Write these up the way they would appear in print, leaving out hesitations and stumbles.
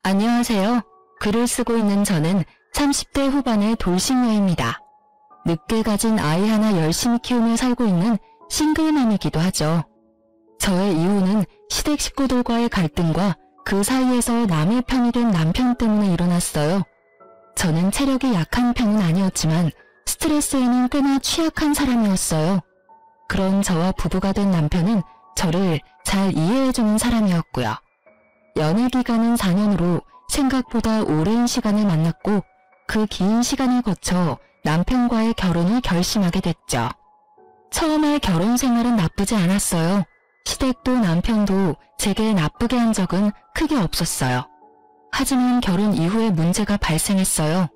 안녕하세요. 글을 쓰고 있는 저는 30대 후반의 돌싱녀입니다. 늦게 가진 아이 하나 열심히 키우며 살고 있는 싱글맘이기도 하죠. 저의 이혼은 시댁 식구들과의 갈등과 그 사이에서 남의 편이 된 남편 때문에 일어났어요. 저는 체력이 약한 편은 아니었지만 스트레스에는 꽤나 취약한 사람이었어요. 그런 저와 부부가 된 남편은 저를 잘 이해해주는 사람이었고요. 연애 기간은 4년으로 생각보다 오랜 시간을 만났고 그 긴 시간을 거쳐 남편과의 결혼을 결심하게 됐죠. 처음에 결혼 생활은 나쁘지 않았어요. 시댁도 남편도 제게 나쁘게 한 적은 크게 없었어요. 하지만 결혼 이후에 문제가 발생했어요.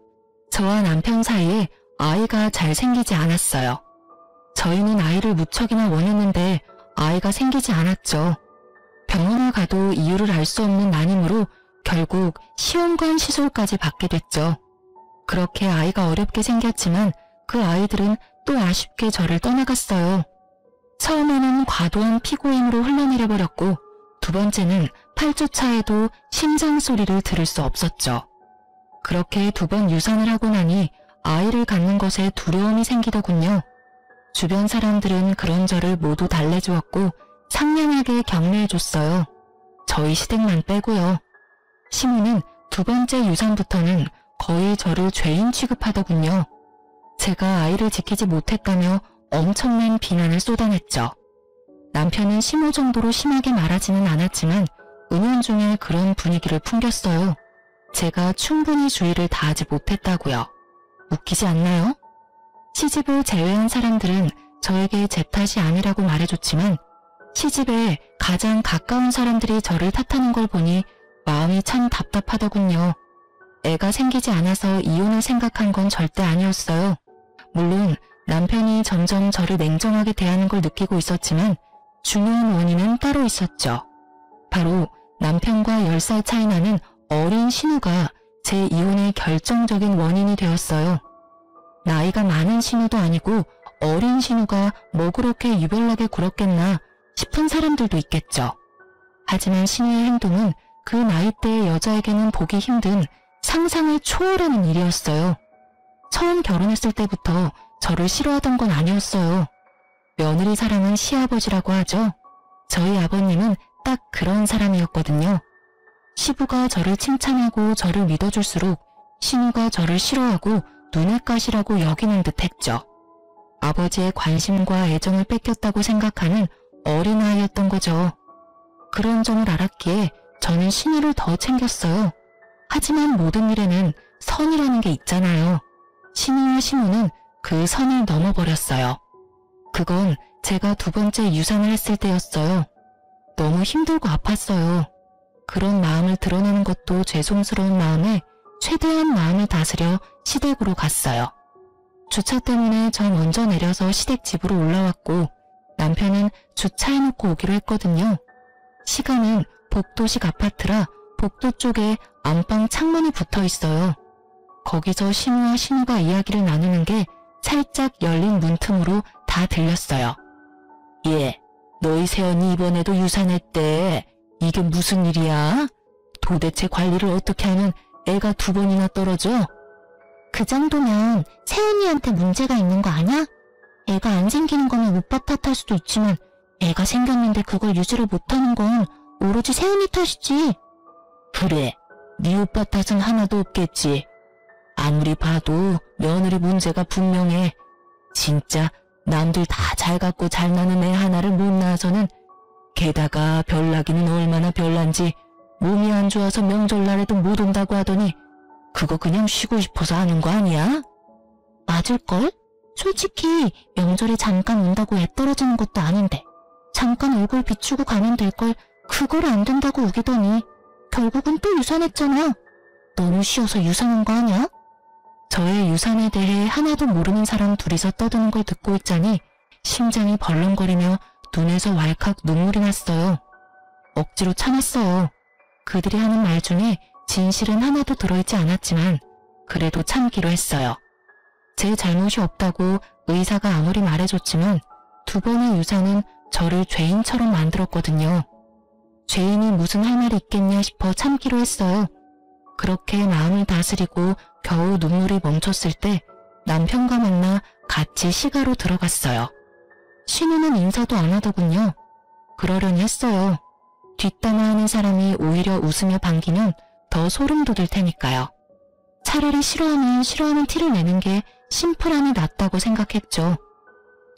저와 남편 사이에 아이가 잘 생기지 않았어요. 저희는 아이를 무척이나 원했는데 아이가 생기지 않았죠. 병원을 가도 이유를 알 수 없는 난임으로 결국 시험관 시술까지 받게 됐죠. 그렇게 아이가 어렵게 생겼지만 그 아이들은 또 아쉽게 저를 떠나갔어요. 처음에는 과도한 피고임으로 흘러내려버렸고 두 번째는 8주 차에도 심장 소리를 들을 수 없었죠. 그렇게 2번 유산을 하고 나니 아이를 갖는 것에 두려움이 생기더군요. 주변 사람들은 그런 저를 모두 달래주었고 상냥하게 격려해줬어요. 저희 시댁만 빼고요. 시모는 2번째 유산부터는 거의 저를 죄인 취급하더군요. 제가 아이를 지키지 못했다며 엄청난 비난을 쏟아냈죠. 남편은 시모 정도로 심하게 말하지는 않았지만 은연중에 그런 분위기를 풍겼어요. 제가 충분히 주의를 다하지 못했다고요. 웃기지 않나요? 시집을 제외한 사람들은 저에게 제 탓이 아니라고 말해줬지만 시집에 가장 가까운 사람들이 저를 탓하는 걸 보니 마음이 참 답답하더군요. 애가 생기지 않아서 이혼을 생각한 건 절대 아니었어요. 물론 남편이 점점 저를 냉정하게 대하는 걸 느끼고 있었지만 중요한 원인은 따로 있었죠. 바로 남편과 10살 차이 나는 어린 신우가 제 이혼의 결정적인 원인이 되었어요. 나이가 많은 신우도 아니고 어린 신우가 뭐 그렇게 유별나게 굴었겠나 싶은 사람들도 있겠죠. 하지만 신우의 행동은 그 나이대의 여자에게는 보기 힘든 상상을 초월하는 일이었어요. 처음 결혼했을 때부터 저를 싫어하던 건 아니었어요. 며느리 사랑은 시아버지라고 하죠. 저희 아버님은 딱 그런 사람이었거든요. 시부가 저를 칭찬하고 저를 믿어줄수록 신우가 저를 싫어하고 눈엣 가시라고 여기는 듯 했죠. 아버지의 관심과 애정을 뺏겼다고 생각하는 어린아이였던 거죠. 그런 점을 알았기에 저는 신우를 더 챙겼어요. 하지만 모든 일에는 선이라는 게 있잖아요. 신우와 시모는 그 선을 넘어버렸어요. 그건 제가 2번째 유산을 했을 때였어요. 너무 힘들고 아팠어요. 그런 마음을 드러내는 것도 죄송스러운 마음에 최대한 마음을 다스려 시댁으로 갔어요. 주차 때문에 저 먼저 내려서 시댁 집으로 올라왔고 남편은 주차해놓고 오기로 했거든요. 시간은 복도식 아파트라 복도 쪽에 안방 창문이 붙어 있어요. 거기서 신우와 신우가 이야기를 나누는 게 살짝 열린 문틈으로 다 들렸어요. 예, 너희 새언니 이번에도 유산했대. 이게 무슨 일이야? 도대체 관리를 어떻게 하면 애가 2번이나 떨어져? 그 정도면 새언니한테 문제가 있는 거 아냐? 애가 안 생기는 거면 오빠 탓할 수도 있지만 애가 생겼는데 그걸 유지를 못하는 건 오로지 새언니 탓이지. 그래, 네 오빠 탓은 하나도 없겠지. 아무리 봐도 며느리 문제가 분명해. 진짜 남들 다 잘 갖고 잘 나는 애 하나를 못 낳아서는 게다가 별나기는 얼마나 별난지 몸이 안 좋아서 명절날에도 못 온다고 하더니 그거 그냥 쉬고 싶어서 하는 거 아니야? 맞을걸? 솔직히 명절에 잠깐 온다고 애 떨어지는 것도 아닌데 잠깐 얼굴 비추고 가면 될걸 그걸 안 된다고 우기더니 결국은 또 유산했잖아. 너무 쉬워서 유산한 거 아니야? 저의 유산에 대해 하나도 모르는 사람 둘이서 떠드는 걸 듣고 있자니 심장이 벌렁거리며 눈에서 왈칵 눈물이 났어요. 억지로 참았어요. 그들이 하는 말 중에 진실은 하나도 들어있지 않았지만 그래도 참기로 했어요. 제 잘못이 없다고 의사가 아무리 말해줬지만 2번의 유산은 저를 죄인처럼 만들었거든요. 죄인이 무슨 할 말이 있겠냐 싶어 참기로 했어요. 그렇게 마음을 다스리고 겨우 눈물이 멈췄을 때 남편과 만나 같이 시가로 들어갔어요. 신우는 인사도 안 하더군요. 그러려니 했어요. 뒷담화하는 사람이 오히려 웃으며 반기면 더 소름 돋을 테니까요. 차라리 싫어하면 싫어하는 티를 내는 게 심플함이 낫다고 생각했죠.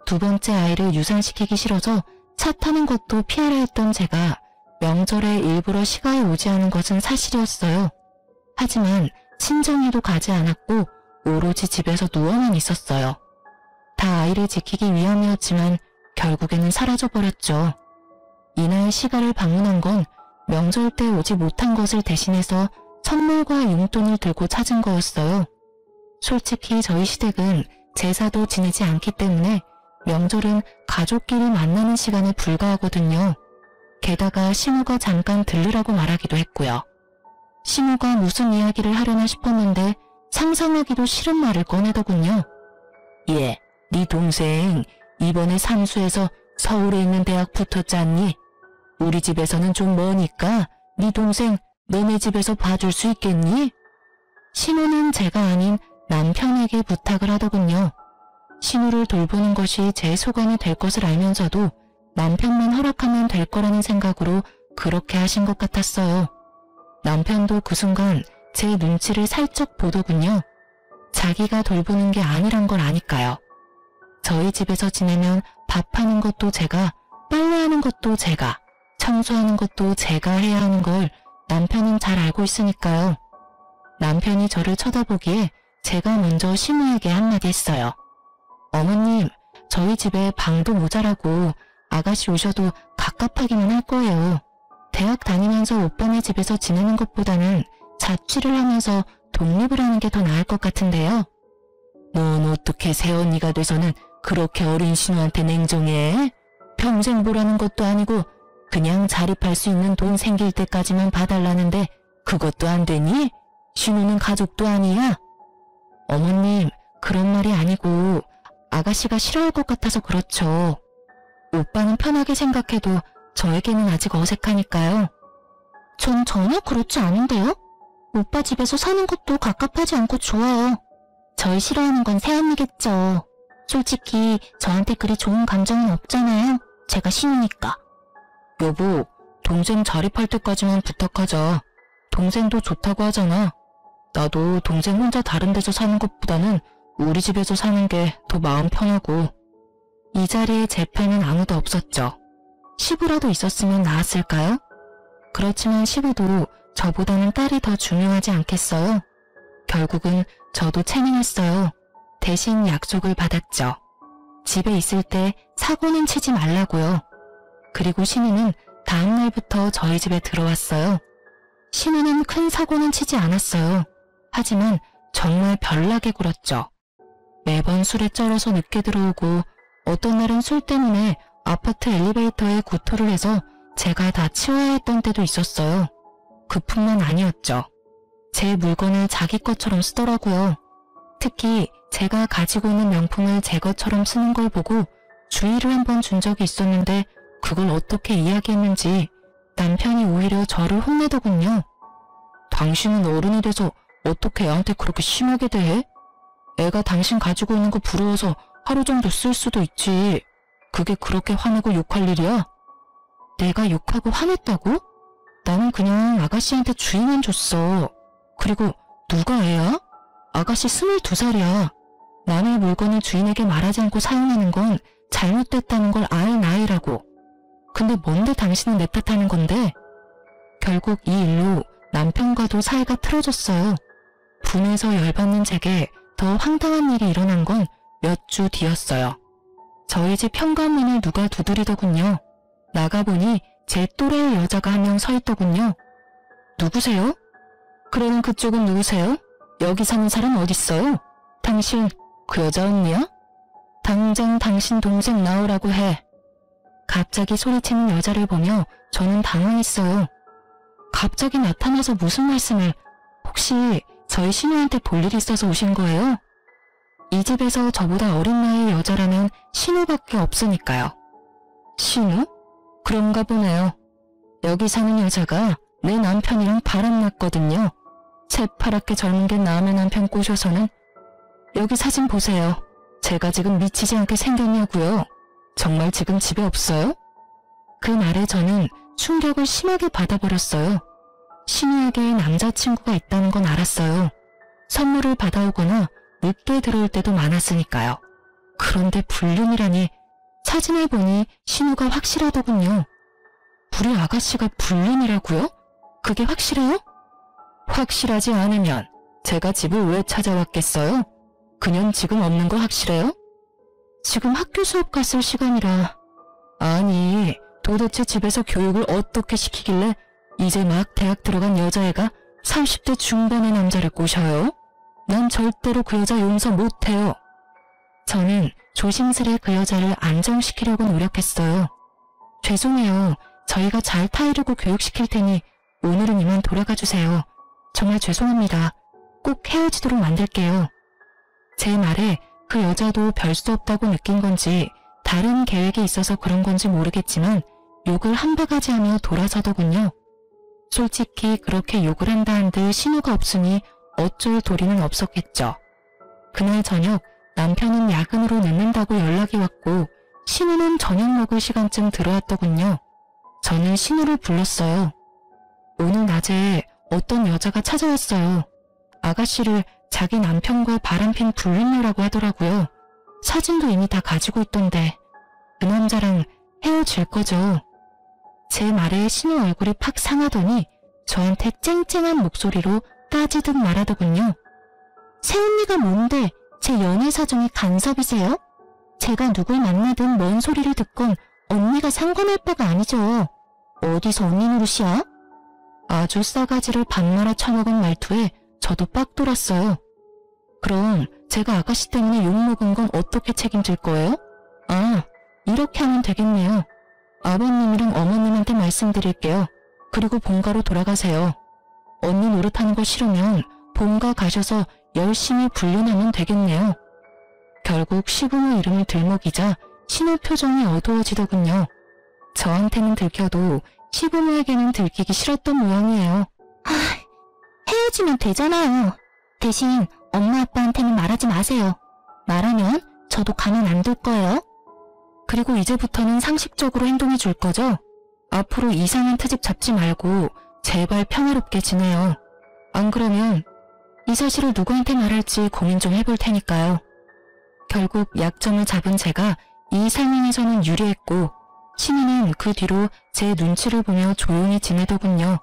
두 번째 아이를 유산시키기 싫어서 차 타는 것도 피하려 했던 제가 명절에 일부러 시가에 오지 않은 것은 사실이었어요. 하지만 친정에도 가지 않았고 오로지 집에서 누워만 있었어요. 다 아이를 지키기 위함이었지만 결국에는 사라져버렸죠. 이날 시가를 방문한 건 명절 때 오지 못한 것을 대신해서 선물과 용돈을 들고 찾은 거였어요. 솔직히 저희 시댁은 제사도 지내지 않기 때문에 명절은 가족끼리 만나는 시간에 불과하거든요. 게다가 신우가 잠깐 들르라고 말하기도 했고요. 신우가 무슨 이야기를 하려나 싶었는데 상상하기도 싫은 말을 꺼내더군요. 예, 네 동생 이번에 삼수해서 서울에 있는 대학 붙었지 않니? 우리 집에서는 좀 머니까 네 동생 너네 집에서 봐줄 수 있겠니? 신우는 제가 아닌 남편에게 부탁을 하더군요. 신우를 돌보는 것이 제 소관이 될 것을 알면서도 남편만 허락하면 될 거라는 생각으로 그렇게 하신 것 같았어요. 남편도 그 순간 제 눈치를 살짝 보더군요. 자기가 돌보는 게 아니란 걸 아니까요. 저희 집에서 지내면 밥하는 것도 제가, 빨래하는 것도 제가, 청소하는 것도 제가 해야 하는 걸 남편은 잘 알고 있으니까요. 남편이 저를 쳐다보기에 제가 먼저 신우에게 한마디 했어요. 어머님, 저희 집에 방도 모자라고 아가씨 오셔도 갑갑하기만 할 거예요. 대학 다니면서 오빠네 집에서 지내는 것보다는 자취를 하면서 독립을 하는 게 더 나을 것 같은데요. 넌 어떻게 새언니가 돼서는 그렇게 어린 신우한테 냉정해? 평생 보라는 것도 아니고 그냥 자립할 수 있는 돈 생길 때까지만 봐달라는데 그것도 안 되니? 신우는 가족도 아니야? 어머님, 그런 말이 아니고 아가씨가 싫어할 것 같아서 그렇죠. 오빠는 편하게 생각해도 저에게는 아직 어색하니까요. 전 전혀 그렇지 않은데요? 오빠 집에서 사는 것도 갑갑하지 않고 좋아요. 절 싫어하는 건 새언니겠죠. 솔직히 저한테 그리 좋은 감정은 없잖아요. 제가 신우니까. 여보, 동생 자립할 때까지만 부탁하자. 동생도 좋다고 하잖아. 나도 동생 혼자 다른 데서 사는 것보다는 우리 집에서 사는 게 더 마음 편하고. 이 자리에 제 편은 아무도 없었죠. 시부라도 있었으면 나았을까요? 그렇지만 시부도 저보다는 딸이 더 중요하지 않겠어요? 결국은 저도 체면했어요. 대신 약속을 받았죠. 집에 있을 때 사고는 치지 말라고요. 그리고 신우는 다음 날부터 저희 집에 들어왔어요. 신우는 큰 사고는 치지 않았어요. 하지만 정말 별나게 굴었죠. 매번 술에 쩔어서 늦게 들어오고 어떤 날은 술 때문에 아파트 엘리베이터에 구토를 해서 제가 다 치워야 했던 때도 있었어요. 그뿐만 아니었죠. 제 물건을 자기 것처럼 쓰더라고요. 특히 제가 가지고 있는 명품을 제 것처럼 쓰는 걸 보고 주의를 한번 준 적이 있었는데 그걸 어떻게 이야기했는지 남편이 오히려 저를 혼내더군요. 당신은 어른이 돼서 어떻게 애한테 그렇게 심하게 대해? 애가 당신 가지고 있는 거 부러워서 하루 정도 쓸 수도 있지. 그게 그렇게 화내고 욕할 일이야? 내가 욕하고 화냈다고? 나는 그냥 아가씨한테 주의만 줬어. 그리고 누가 애야? 아가씨 22살이야. 남의 물건을 주인에게 말하지 않고 사용하는 건 잘못됐다는 걸 아는 아이라고. 근데 뭔데 당신은 내 탓하는 건데? 결국 이 일로 남편과도 사이가 틀어졌어요. 분해서 열받는 제게 더 황당한 일이 일어난 건 몇 주 뒤였어요. 저희 집 현관문을 누가 두드리더군요. 나가보니 제 또래의 여자가 한 명 서 있더군요. 누구세요? 그러는 그쪽은 누구세요? 여기 사는 사람 어딨어요? 당신 그 여자 언니야? 당장 당신 동생 나오라고 해. 갑자기 소리치는 여자를 보며 저는 당황했어요. 갑자기 나타나서 무슨 말씀을, 혹시 저희 신우한테 볼 일이 있어서 오신 거예요? 이 집에서 저보다 어린 나이의 여자라면 신우밖에 없으니까요. 신우? 그런가 보네요. 여기 사는 여자가 내 남편이랑 바람났거든요. 새파랗게 젊은 게 남의 남편 꼬셔서는 여기 사진 보세요. 제가 지금 미치지 않게 생겼냐고요. 정말 지금 집에 없어요? 그 말에 저는 충격을 심하게 받아버렸어요. 신우에게 남자친구가 있다는 건 알았어요. 선물을 받아오거나 늦게 들어올 때도 많았으니까요. 그런데 불륜이라니 사진을 보니 신우가 확실하더군요. 우리 아가씨가 불륜이라고요? 그게 확실해요? 확실하지 않으면 제가 집을 왜 찾아왔겠어요? 그냥 지금 없는 거 확실해요? 지금 학교 수업 갔을 시간이라. 아니, 도대체 집에서 교육을 어떻게 시키길래 이제 막 대학 들어간 여자애가 30대 중반의 남자를 꼬셔요? 난 절대로 그 여자 용서 못해요. 저는 조심스레 그 여자를 안정시키려고 노력했어요. 죄송해요. 저희가 잘 타이르고 교육시킬 테니 오늘은 이만 돌아가 주세요. 정말 죄송합니다. 꼭 헤어지도록 만들게요. 제 말에 그 여자도 별 수 없다고 느낀 건지 다른 계획이 있어서 그런 건지 모르겠지만 욕을 한 바가지 하며 돌아서더군요. 솔직히 그렇게 욕을 한다 한들 신우가 없으니 어쩔 도리는 없었겠죠. 그날 저녁 남편은 야근으로 늦는다고 연락이 왔고 신우는 저녁 먹을 시간쯤 들어왔더군요. 저는 신우를 불렀어요. 오늘 낮에 어떤 여자가 찾아왔어요. 아가씨를 자기 남편과 바람핀 불륜녀라고 하더라고요. 사진도 이미 다 가지고 있던데 그 남자랑 헤어질 거죠. 제 말에 신우 얼굴이 팍 상하더니 저한테 쨍쨍한 목소리로 따지듯 말하더군요. 새언니가 뭔데 제 연애 사정에 간섭이세요? 제가 누굴 만나든 뭔 소리를 듣건 언니가 상관할 바가 아니죠. 어디서 언니 노릇이야? 아주 싸가지를 반말아 쳐먹은 말투에 저도 빡 돌았어요. 그럼 제가 아가씨 때문에 욕먹은 건 어떻게 책임질 거예요? 아, 이렇게 하면 되겠네요. 아버님이랑 어머님한테 말씀드릴게요. 그리고 본가로 돌아가세요. 언니 노릇하는 거 싫으면 본가 가셔서 열심히 불륜하면 되겠네요. 결국 시부모 이름을 들먹이자 신우 표정이 어두워지더군요. 저한테는 들켜도 시부모에게는 들키기 싫었던 모양이에요. 헤어지면 되잖아요. 대신 엄마 아빠한테는 말하지 마세요. 말하면 저도 가만 안 둘 거예요. 그리고 이제부터는 상식적으로 행동해 줄 거죠? 앞으로 이상한 트집 잡지 말고 제발 평화롭게 지내요. 안 그러면 이 사실을 누구한테 말할지 고민 좀 해볼 테니까요. 결국 약점을 잡은 제가 이 상황에서는 유리했고 신우는 그 뒤로 제 눈치를 보며 조용히 지내더군요.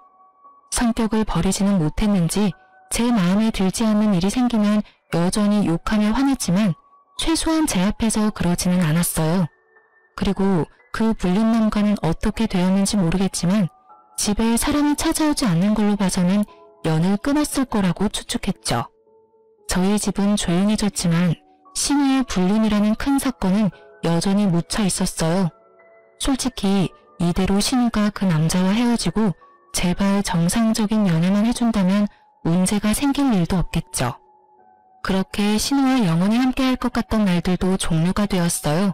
성격을 버리지는 못했는지 제 마음에 들지 않는 일이 생기면 여전히 욕하며 화냈지만 최소한 제 앞에서 그러지는 않았어요. 그리고 그 불륜남과는 어떻게 되었는지 모르겠지만 집에 사람이 찾아오지 않는 걸로 봐서는 연을 끊었을 거라고 추측했죠. 저희 집은 조용해졌지만 신우의 불륜이라는 큰 사건은 여전히 묻혀 있었어요. 솔직히 이대로 신우가 그 남자와 헤어지고 제발 정상적인 연애만 해준다면 문제가 생길 일도 없겠죠. 그렇게 신우와 영원히 함께할 것 같던 날들도 종료가 되었어요.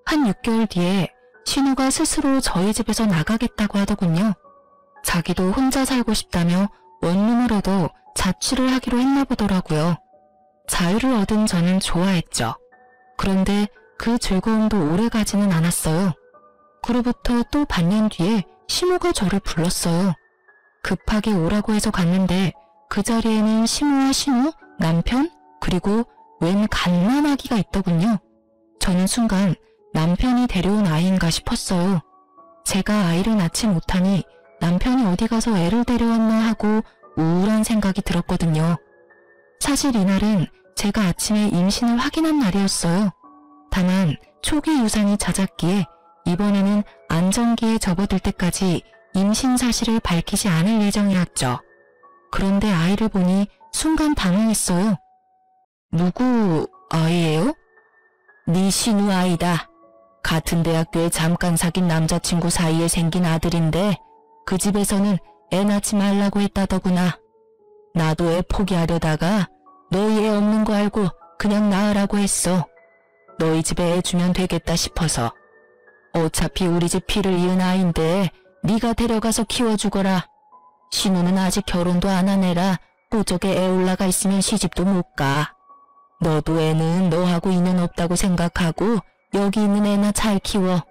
한 6개월 뒤에 신우가 스스로 저희 집에서 나가겠다고 하더군요. 자기도 혼자 살고 싶다며 원룸을 얻어 자취를 하기로 했나 보더라고요. 자유를 얻은 저는 좋아했죠. 그런데 그 즐거움도 오래가지는 않았어요. 그로부터 또 반년 뒤에 신우가 저를 불렀어요. 급하게 오라고 해서 갔는데 그 자리에는 신우와 신우, 남편, 그리고 웬 갓난아기가 있더군요. 저는 순간 남편이 데려온 아이인가 싶었어요. 제가 아이를 낳지 못하니 남편이 어디 가서 애를 데려왔나 하고 우울한 생각이 들었거든요. 사실 이날은 제가 아침에 임신을 확인한 날이었어요. 다만 초기 유산이 잦았기에 이번에는 안정기에 접어들 때까지 임신 사실을 밝히지 않을 예정이었죠. 그런데 아이를 보니 순간 당황했어요. 누구 아이예요? 네 신우 아이다. 같은 대학교에 잠깐 사귄 남자친구 사이에 생긴 아들인데 그 집에서는 애 낳지 말라고 했다더구나. 나도 애 포기하려다가 너희 애 없는 거 알고 그냥 낳으라고 했어. 너희 집에 애 주면 되겠다 싶어서. 어차피 우리 집 피를 이은 아인데 네가 데려가서 키워주거라. 신우는 아직 결혼도 안 한 애라 호적에 애 올라가 있으면 시집도 못 가. 너도 애는 너하고 인연 없다고 생각하고 여기 있는 애나 잘 키워.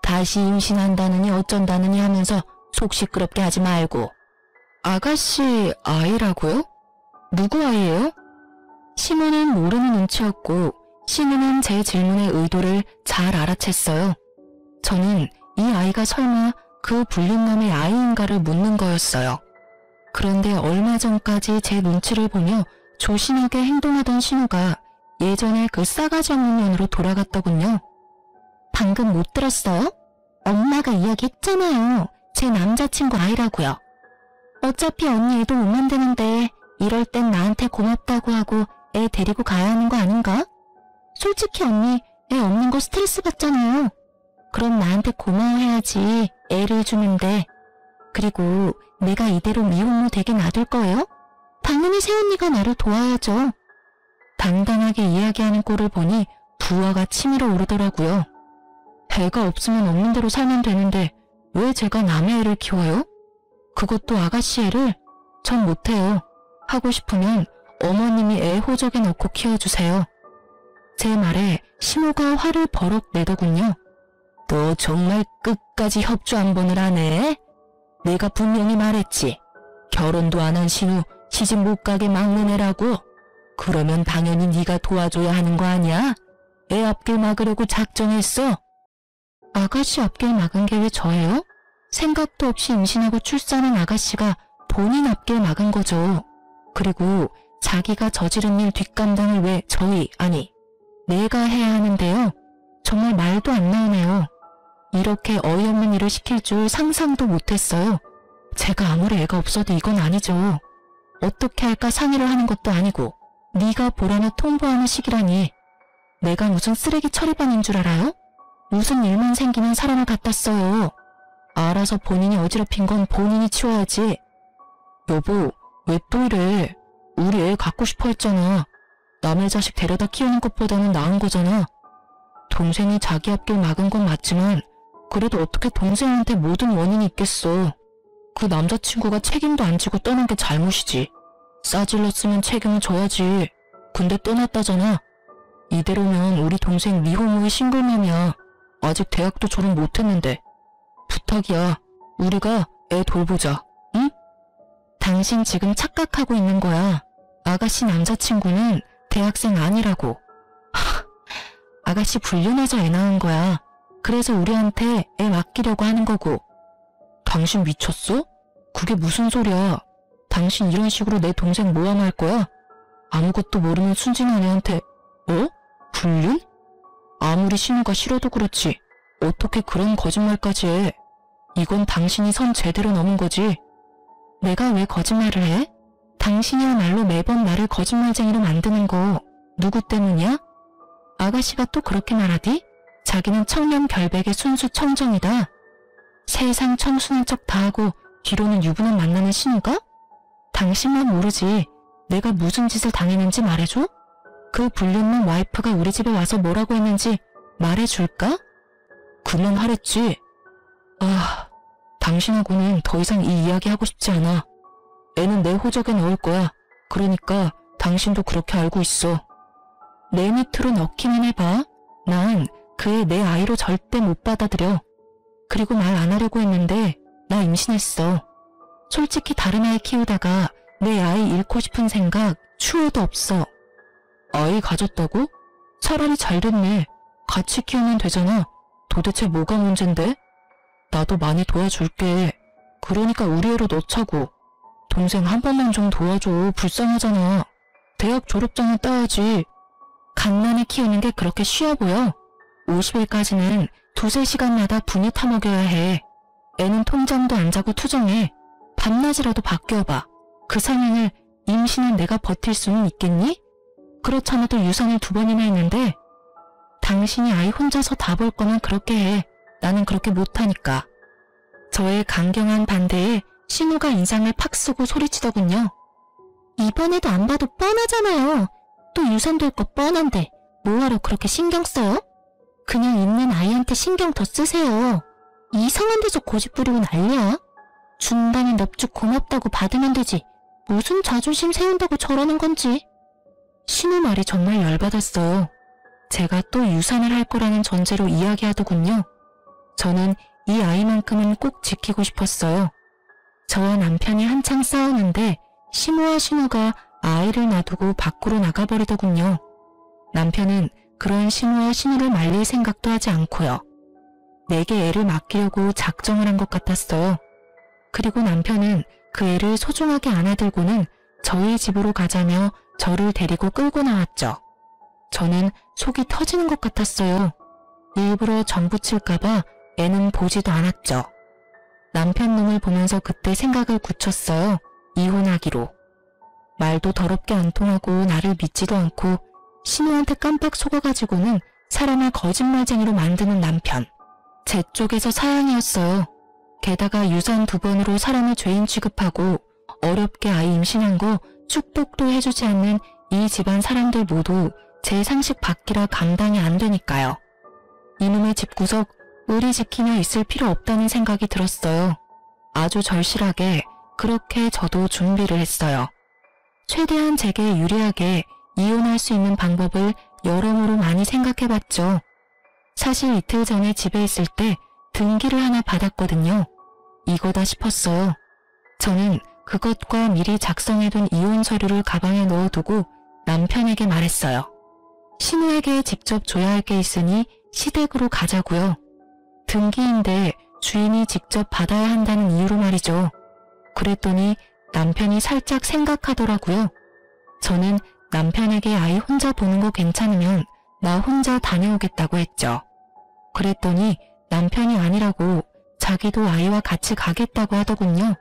다시 임신한다느니 어쩐다느니 하면서 속 시끄럽게 하지 말고. 아가씨 아이라고요? 누구 아이예요? 신우는 모르는 눈치였고 신우는 제 질문의 의도를 잘 알아챘어요. 저는 이 아이가 설마 그 불륜남의 아이인가를 묻는 거였어요. 그런데 얼마 전까지 제 눈치를 보며 조신하게 행동하던 신우가 예전에 그 싸가지 없는 년으로 돌아갔더군요. 방금 못 들었어요? 엄마가 이야기했잖아요. 제 남자친구 아이라고요. 어차피 언니 애도 못 만드는데 이럴 땐 나한테 고맙다고 하고 애 데리고 가야 하는 거 아닌가? 솔직히 언니 애 없는 거 스트레스 받잖아요. 그럼 나한테 고마워해야지 애를 주는데. 그리고 내가 이대로 미혼모 되게 놔둘 거예요? 당연히 새언니가 나를 도와야죠. 당당하게 이야기하는 꼴을 보니 부하가 치밀어 오르더라고요. 애가 없으면 없는 대로 살면 되는데 왜 제가 남의 애를 키워요? 그것도 아가씨 애를? 전 못해요. 하고 싶으면 어머님이 애 호적에 넣고 키워주세요. 제 말에 신우가 화를 버럭 내더군요. 너 정말 끝까지 협조 한 번을 하네? 내가 분명히 말했지. 결혼도 안 한 신우 시집 못 가게 막는 애라고. 그러면 당연히 네가 도와줘야 하는 거 아니야? 애 앞길 막으려고 작정했어. 아가씨 앞길 막은 게 왜 저예요? 생각도 없이 임신하고 출산한 아가씨가 본인 앞길 막은 거죠. 그리고 자기가 저지른 일 뒷감당을 왜 아니 내가 해야 하는데요. 정말 말도 안 나오네요. 이렇게 어이없는 일을 시킬 줄 상상도 못했어요. 제가 아무리 애가 없어도 이건 아니죠. 어떻게 할까 상의를 하는 것도 아니고 네가 보라며 통보하는 식이라니. 내가 무슨 쓰레기 처리반인 줄 알아요? 무슨 일만 생기면 사람을 갖다 써요. 알아서 본인이 어지럽힌 건 본인이 치워야지. 여보, 왜 또 이래? 우리 애 갖고 싶어 했잖아. 남의 자식 데려다 키우는 것보다는 나은 거잖아. 동생이 자기 앞길 막은 건 맞지만 그래도 어떻게 동생한테 모든 원인이 있겠어. 그 남자친구가 책임도 안 지고 떠난 게 잘못이지. 싸질렀으면 책임을 져야지. 근데 떠났다잖아. 이대로면 우리 동생 미혼모의 싱글맘이야. 아직 대학도 졸업 못했는데. 부탁이야. 우리가 애 돌보자. 응? 당신 지금 착각하고 있는 거야. 아가씨 남자친구는 대학생 아니라고. 아가씨 불륜해서 애 낳은 거야. 그래서 우리한테 애 맡기려고 하는 거고. 당신 미쳤어? 그게 무슨 소리야. 당신 이런 식으로 내 동생 모함할 거야? 아무것도 모르는 순진한 애한테 불륜? 아무리 신우가 싫어도 그렇지 어떻게 그런 거짓말까지 해. 이건 당신이 선 제대로 넘은 거지. 내가 왜 거짓말을 해? 당신이야말로 매번 나를 거짓말쟁이로 만드는 거 누구 때문이야? 아가씨가 또 그렇게 말하디? 자기는 청렴결백의 순수 청정이다. 세상 청순한 척 다하고 뒤로는 유부남 만나는 신우가? 당신만 모르지. 내가 무슨 짓을 당했는지 말해줘? 그 불륜남 와이프가 우리 집에 와서 뭐라고 했는지 말해줄까? 그만하랬지. 당신하고는 더 이상 이 이야기 하고 싶지 않아. 애는 내 호적에 넣을 거야. 그러니까 당신도 그렇게 알고 있어. 내 밑으로 넣기만 해봐. 난 그 애 내 아이로 절대 못 받아들여. 그리고 말 안 하려고 했는데 나 임신했어. 솔직히 다른 아이 키우다가 내 아이 잃고 싶은 생각 추호도 없어. 아이 가졌다고? 차라리 잘 됐네. 같이 키우면 되잖아. 도대체 뭐가 문젠데? 나도 많이 도와줄게. 그러니까 우리 애로 넣자고. 동생 한 번만 좀 도와줘. 불쌍하잖아. 대학 졸업장은 따야지. 갓난애 키우는 게 그렇게 쉬워 보여? 50일까지는 2~3시간마다 분유 타먹여야 해. 애는 통잠도 안 자고 투정해. 밤낮이라도 바뀌어봐. 그 상황을 임신한 내가 버틸 수는 있겠니? 그렇잖아도 유산을 2번이나 했는데. 당신이 아이 혼자서 다 볼 거면 그렇게 해. 나는 그렇게 못하니까. 저의 강경한 반대에 신우가 인상을 팍 쓰고 소리치더군요. 이번에도 안 봐도 뻔하잖아요. 또 유산 될 거 뻔한데 뭐하러 그렇게 신경 써요? 그냥 있는 아이한테 신경 더 쓰세요. 이상한 데서 고집 부리고 난리야. 준다면 넙죽 고맙다고 받으면 되지. 무슨 자존심 세운다고 저러는 건지. 신우 말이 정말 열받았어요. 제가 또 유산을 할 거라는 전제로 이야기하더군요. 저는 이 아이만큼은 꼭 지키고 싶었어요. 저와 남편이 한창 싸우는데 시모와 신우가 아이를 놔두고 밖으로 나가버리더군요. 남편은 그런 시모와 신우를 말릴 생각도 하지 않고요. 내게 애를 맡기려고 작정을 한 것 같았어요. 그리고 남편은 그 애를 소중하게 안아들고는 저희 집으로 가자며 저를 데리고 끌고 나왔죠. 저는 속이 터지는 것 같았어요. 일부러 정 붙일까봐 애는 보지도 않았죠. 남편 놈을 보면서 그때 생각을 굳혔어요. 이혼하기로. 말도 더럽게 안 통하고 나를 믿지도 않고 신우한테 깜빡 속아가지고는 사람을 거짓말쟁이로 만드는 남편. 제 쪽에서 사양이었어요. 게다가 유산 2번으로 사람을 죄인 취급하고 어렵게 아이 임신한 거 축복도 해주지 않는 이 집안 사람들 모두 제 상식 밖이라 감당이 안 되니까요. 이놈의 집구석 의리 지키며 있을 필요 없다는 생각이 들었어요. 아주 절실하게 그렇게 저도 준비를 했어요. 최대한 제게 유리하게 이혼할 수 있는 방법을 여러모로 많이 생각해봤죠. 사실 이틀 전에 집에 있을 때 등기를 하나 받았거든요. 이거다 싶었어요. 저는 그것과 미리 작성해둔 이혼 서류를 가방에 넣어두고 남편에게 말했어요. 신우에게 직접 줘야 할 게 있으니 시댁으로 가자고요. 등기인데 주인이 직접 받아야 한다는 이유로 말이죠. 그랬더니 남편이 살짝 생각하더라고요. 저는 남편에게 아이 혼자 보는 거 괜찮으면 나 혼자 다녀오겠다고 했죠. 그랬더니 남편이 아니라고 자기도 아이와 같이 가겠다고 하더군요.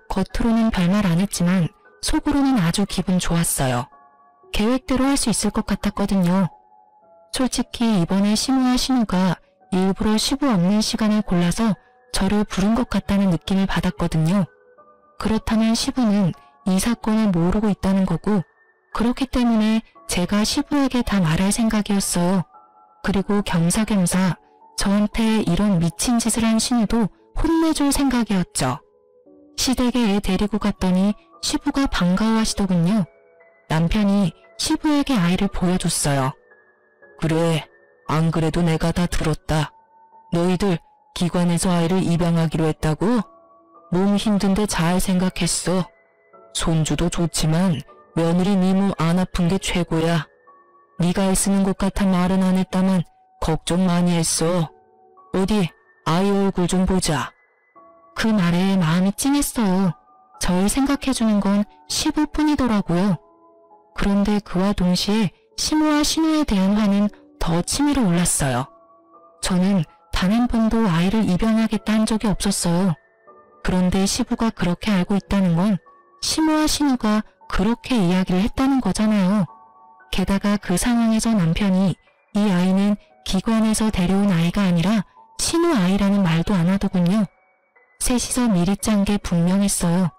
겉으로는 별말 안 했지만 속으로는 아주 기분 좋았어요. 계획대로 할 수 있을 것 같았거든요. 솔직히 이번에 시모와 신우가 일부러 시부 없는 시간을 골라서 저를 부른 것 같다는 느낌을 받았거든요. 그렇다면 시부는 이 사건을 모르고 있다는 거고 그렇기 때문에 제가 시부에게 다 말할 생각이었어요. 그리고 겸사겸사 저한테 이런 미친 짓을 한 신우도 혼내줄 생각이었죠. 시댁에 애 데리고 갔더니 시부가 반가워하시더군요. 남편이 시부에게 아이를 보여줬어요. 그래, 안 그래도 내가 다 들었다. 너희들 기관에서 아이를 입양하기로 했다고? 몸 힘든데 잘 생각했어. 손주도 좋지만 며느리 니모 안 아픈 게 최고야. 네가 애쓰는 것 같아 말은 안 했다만 걱정 많이 했어. 어디 아이 얼굴 좀 보자. 그 말에 마음이 찡했어요. 절 생각해주는 건 시부뿐이더라고요. 그런데 그와 동시에 시모와 신우에 대한 화는 더 치밀어 올랐어요. 저는 단 한 번도 아이를 입양하겠다 한 적이 없었어요. 그런데 시부가 그렇게 알고 있다는 건 시모와 신우가 그렇게 이야기를 했다는 거잖아요. 게다가 그 상황에서 남편이 이 아이는 기관에서 데려온 아이가 아니라 신우 아이라는 말도 안 하더군요. 셋이서 미리 짠 게 분명했어요.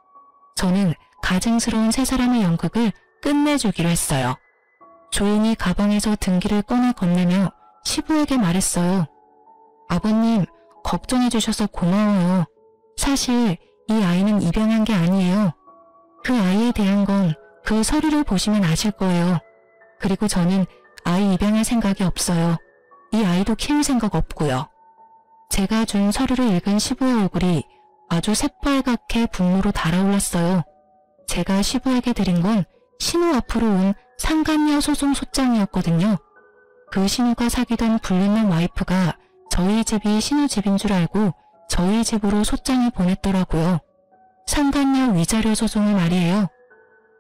저는 가증스러운 세 사람의 연극을 끝내주기로 했어요. 조용히 가방에서 등기를 꺼내 건네며 시부에게 말했어요. 아버님, 걱정해 주셔서 고마워요. 사실 이 아이는 입양한 게 아니에요. 그 아이에 대한 건 그 서류를 보시면 아실 거예요. 그리고 저는 아이 입양할 생각이 없어요. 이 아이도 키울 생각 없고요. 제가 준 서류를 읽은 시부의 얼굴이 아주 새빨갛게 분노로 달아올랐어요. 제가 시부에게 드린 건 신우 앞으로 온 상간녀 소송 소장이었거든요. 그 신우가 사귀던 불륜남 와이프가 저희 집이 신우 집인 줄 알고 저희 집으로 소장을 보냈더라고요. 상간녀 위자료 소송을 말이에요.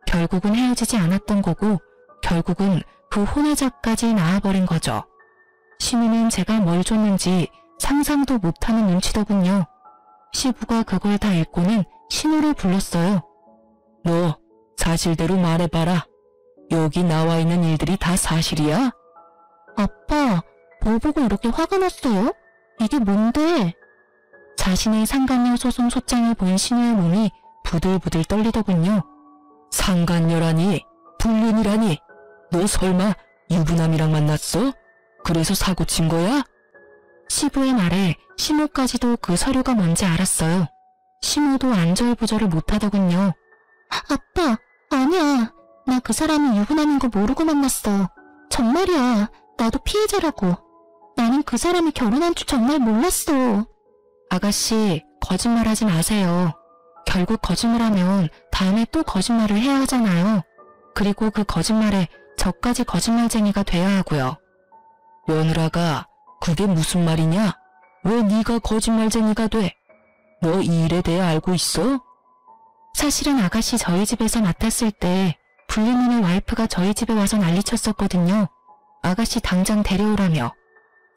결국은 헤어지지 않았던 거고 결국은 그 혼외자까지 낳아버린 거죠. 신우는 제가 뭘 줬는지 상상도 못하는 눈치더군요. 시부가 그걸 다 읽고는 신우를 불렀어요. 너 사실대로 말해봐라. 여기 나와 있는 일들이 다 사실이야? 아빠, 뭐 보고 이렇게 화가 났어요? 이게 뭔데? 자신의 상간녀 소송 소장을 본 신우의 몸이 부들부들 떨리더군요. 상간녀라니? 불륜이라니? 너 설마 유부남이랑 만났어? 그래서 사고 친 거야? 시부의 말에 시모까지도 그 서류가 뭔지 알았어요. 시모도 안절부절을 못하더군요. 아빠, 아니야. 나 그 사람이 유부남인 거 모르고 만났어. 정말이야. 나도 피해자라고. 나는 그 사람이 결혼한 줄 정말 몰랐어. 아가씨, 거짓말하지 마세요. 결국 거짓말하면 다음에 또 거짓말을 해야 하잖아요. 그리고 그 거짓말에 저까지 거짓말쟁이가 돼야 하고요. 며느라가 그게 무슨 말이냐? 왜 네가 거짓말쟁이가 돼? 너 이 일에 대해 알고 있어? 사실은 아가씨 저희 집에서 맡았을 때 불륜녀의 와이프가 저희 집에 와서 난리쳤었거든요. 아가씨 당장 데려오라며.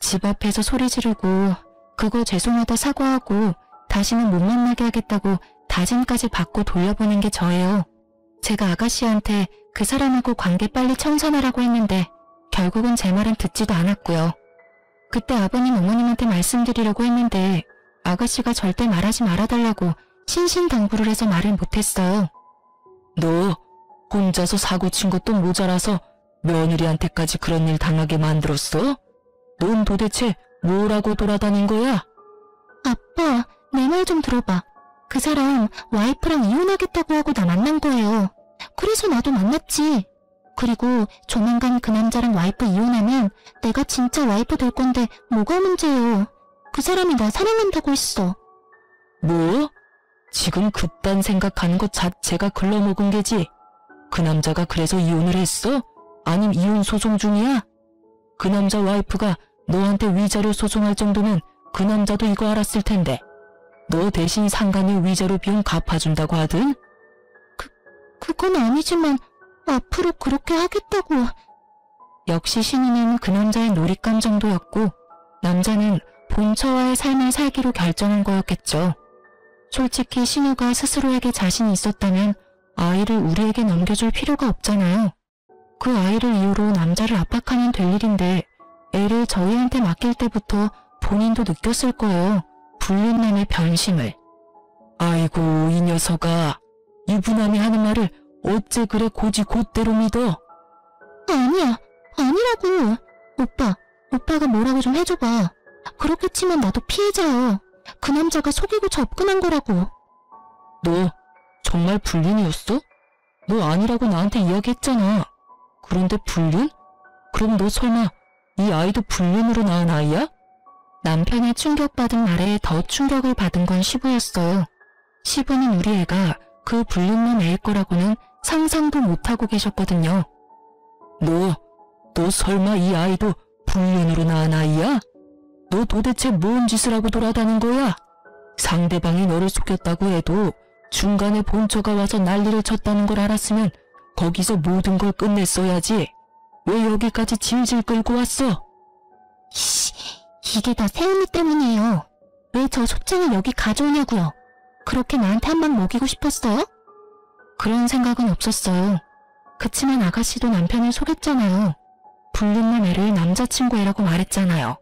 집 앞에서 소리 지르고 그거 죄송하다 사과하고 다시는 못 만나게 하겠다고 다짐까지 받고 돌려보낸 게 저예요. 제가 아가씨한테 그 사람하고 관계 빨리 청산하라고 했는데 결국은 제 말은 듣지도 않았고요. 그때 아버님 어머님한테 말씀드리려고 했는데 아가씨가 절대 말하지 말아달라고 신신당부를 해서 말을 못했어요. 너 혼자서 사고 친 것도 모자라서 며느리한테까지 그런 일 당하게 만들었어? 넌 도대체 뭐라고 돌아다닌 거야? 아빠, 내 말 좀 들어봐. 그 사람 와이프랑 이혼하겠다고 하고 나 만난 거예요. 그래서 나도 만났지. 그리고 조만간 그 남자랑 와이프 이혼하면 내가 진짜 와이프 될 건데 뭐가 문제예요. 그 사람이 나 사랑한다고 했어. 뭐? 지금 그딴 생각하는 것 자체가 글러먹은 게지. 그 남자가 그래서 이혼을 했어? 아님 이혼 소송 중이야? 그 남자 와이프가 너한테 위자료 소송할 정도면 그 남자도 이거 알았을 텐데. 너 대신 상간의 위자료 비용 갚아준다고 하든? 그건 아니지만 앞으로 그렇게 하겠다고. 역시 신우는 그 남자의 놀잇감 정도였고 남자는 본처와의 삶을 살기로 결정한 거였겠죠. 솔직히 신우가 스스로에게 자신이 있었다면 아이를 우리에게 넘겨줄 필요가 없잖아요. 그 아이를 이유로 남자를 압박하면 될 일인데 애를 저희한테 맡길 때부터 본인도 느꼈을 거예요. 불륜남의 변심을. 아이고 이 녀석아. 유부남이 하는 말을 어째 그래 고지 곧대로 믿어? 아니야, 아니라고. 오빠가 뭐라고 좀 해줘봐. 그렇게 치면 나도 피해자야. 그 남자가 속이고 접근한 거라고. 너 정말 불륜이었어? 너 아니라고 나한테 이야기했잖아. 그런데 불륜? 그럼 너 설마 이 아이도 불륜으로 낳은 아이야? 남편의 충격받은 말에 더 충격을 받은 건 시부였어요. 시부는 우리 애가 그 불륜남 애일 거라고는 상상도 못하고 계셨거든요. 너 설마 이 아이도 불륜으로 낳은 아이야? 너 도대체 뭔 짓을 하고 돌아다닌 거야? 상대방이 너를 속였다고 해도 중간에 본처가 와서 난리를 쳤다는 걸 알았으면 거기서 모든 걸 끝냈어야지. 왜 여기까지 질질 끌고 왔어? 이게 다 새언니 때문이에요. 왜 저 소장을 여기 가져오냐고요. 그렇게 나한테 한 방 먹이고 싶었어요? 그런 생각은 없었어요. 그치만 아가씨도 남편을 속였잖아요. 불륜남 애를 남자친구 애라고 말했잖아요.